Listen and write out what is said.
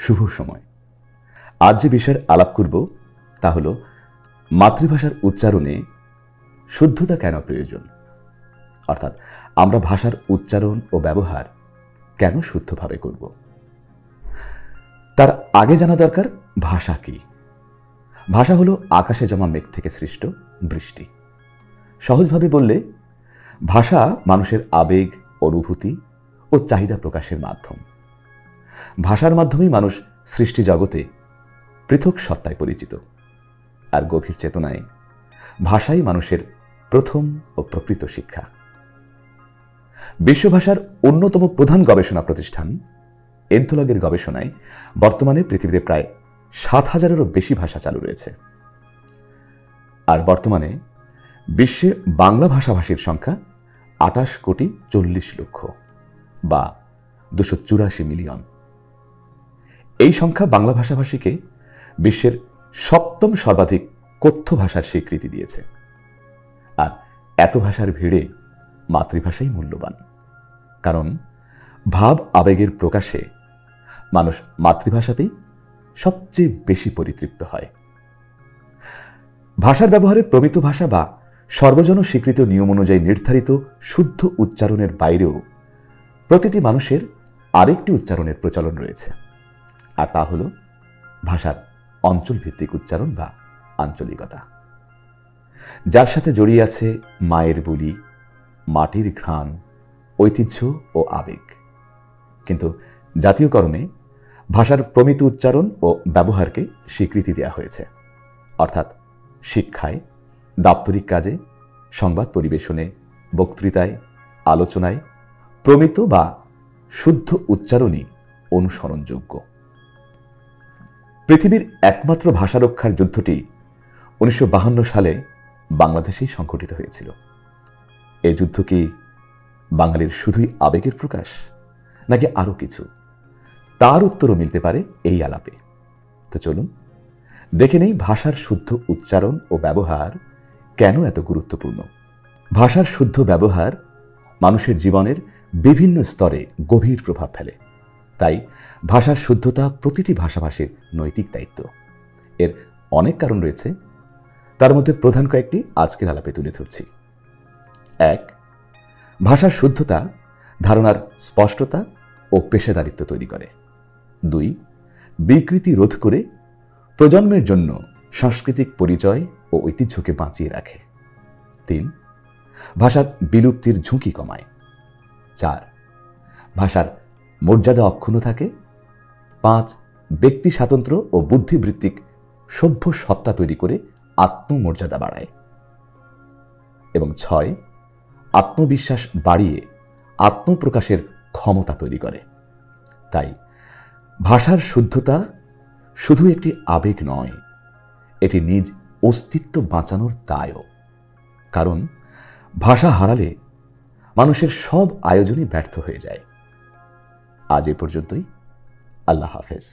শুভ সময়। আজ যে বিষয়ের আলাপ করব তা হল মাতৃভাষার উচ্চারণে শুদ্ধতা কেন প্রয়োজন, অর্থাৎ আমরা ভাষার উচ্চারণ ও ব্যবহার কেন শুদ্ধভাবে করব। তার আগে জানা দরকার ভাষা কি। ভাষা হলো আকাশে জমা মেঘ থেকে সৃষ্ট বৃষ্টি। সহজভাবে বললে ভাষা মানুষের আবেগ, অনুভূতি ও চাহিদা প্রকাশের মাধ্যম। ভাষার মাধ্যমেই মানুষ সৃষ্টি জগতে পৃথক সত্তায় পরিচিত, আর গভীর চেতনায় ভাষাই মানুষের প্রথম ও প্রকৃত শিক্ষা। বিশ্বভাষার অন্যতম প্রধান গবেষণা প্রতিষ্ঠান এনথোলগের গবেষণায় বর্তমানে পৃথিবীতে প্রায় ৭,০০০-এরও বেশি ভাষা চালু রয়েছে। আর বর্তমানে বিশ্বে বাংলা ভাষাভাষীর সংখ্যা ২৮,৪০,০০,০০০ বা ২৮৪ মিলিয়ন। এই সংখ্যা বাংলা ভাষাভাষীকে বিশ্বের ৭ম সর্বাধিক কথ্য ভাষার স্বীকৃতি দিয়েছে। আর এত ভাষার ভিড়ে মাতৃভাষাই মূল্যবান, কারণ ভাব আবেগের প্রকাশে মানুষ মাতৃভাষাতেই সবচেয়ে বেশি পরিতৃপ্ত হয়। ভাষার ব্যবহারে প্রমিত ভাষা বা সর্বজন স্বীকৃত নিয়ম অনুযায়ী নির্ধারিত শুদ্ধ উচ্চারণের বাইরেও প্রতিটি মানুষের আরেকটি উচ্চারণের প্রচলন রয়েছে, আর তা হল ভাষার অঞ্চলভিত্তিক উচ্চারণ বা আঞ্চলিকতা, যার সাথে জড়িয়ে আছে মায়ের বুলি, মাটির ঘ্রাণ, ঐতিহ্য ও আবেগ। কিন্তু জাতীয়করণে ভাষার প্রমিত উচ্চারণ ও ব্যবহারকে স্বীকৃতি দেওয়া হয়েছে, অর্থাৎ শিক্ষায়, দাপ্তরিক কাজে, সংবাদ পরিবেশনে, বক্তৃতায়, আলোচনায় প্রমিত বা শুদ্ধ উচ্চারণই অনুসরণযোগ্য। পৃথিবীর একমাত্র ভাষা রক্ষার যুদ্ধটি ১৯৫২ সালে বাংলাদেশেই সংঘটিত হয়েছিল। এই যুদ্ধ কি বাঙালির শুধুই আবেগের প্রকাশ, নাকি আরো কিছু? তার উত্তরও মিলতে পারে এই আলাপে। তো চলুন দেখে নেই ভাষার শুদ্ধ উচ্চারণ ও ব্যবহার কেন এত গুরুত্বপূর্ণ। ভাষার শুদ্ধ ব্যবহার মানুষের জীবনের বিভিন্ন স্তরে গভীর প্রভাব ফেলে। তাই ভাষার শুদ্ধতা প্রতিটি ভাষাভাষীর নৈতিক দায়িত্ব। এর অনেক কারণ রয়েছে, তার মধ্যে প্রধান কয়েকটি আজকের আলাপে তুলে ধরছি। ১. ভাষার শুদ্ধতা ধারণার স্পষ্টতা ও পেশাদারিত্ব তৈরি করে। ২. বিকৃতি রোধ করে প্রজন্মের জন্য সাংস্কৃতিক পরিচয় ও ঐতিহ্যকে বাঁচিয়ে রাখে। ৩. ভাষার বিলুপ্তির ঝুঁকি কমায়। ৪. ভাষার মর্যাদা অক্ষুণ্ণ থাকে। ৫. ব্যক্তি স্বাতন্ত্র্য ও বুদ্ধিবৃত্তিক সভ্য সত্তা তৈরি করে আত্মমর্যাদা বাড়ায়। এবং ৬. আত্মবিশ্বাস বাড়িয়ে আত্মপ্রকাশের ক্ষমতা তৈরি করে। তাই ভাষার শুদ্ধতা শুধু একটি আবেগ নয়, এটি নিজ অস্তিত্ব বাঁচানোর দায়ও। কারণ ভাষা হারালে মানুষের সব আয়োজনই ব্যর্থ হয়ে যায়। আজ এ পর্যন্তই। আল্লাহ হাফেজ।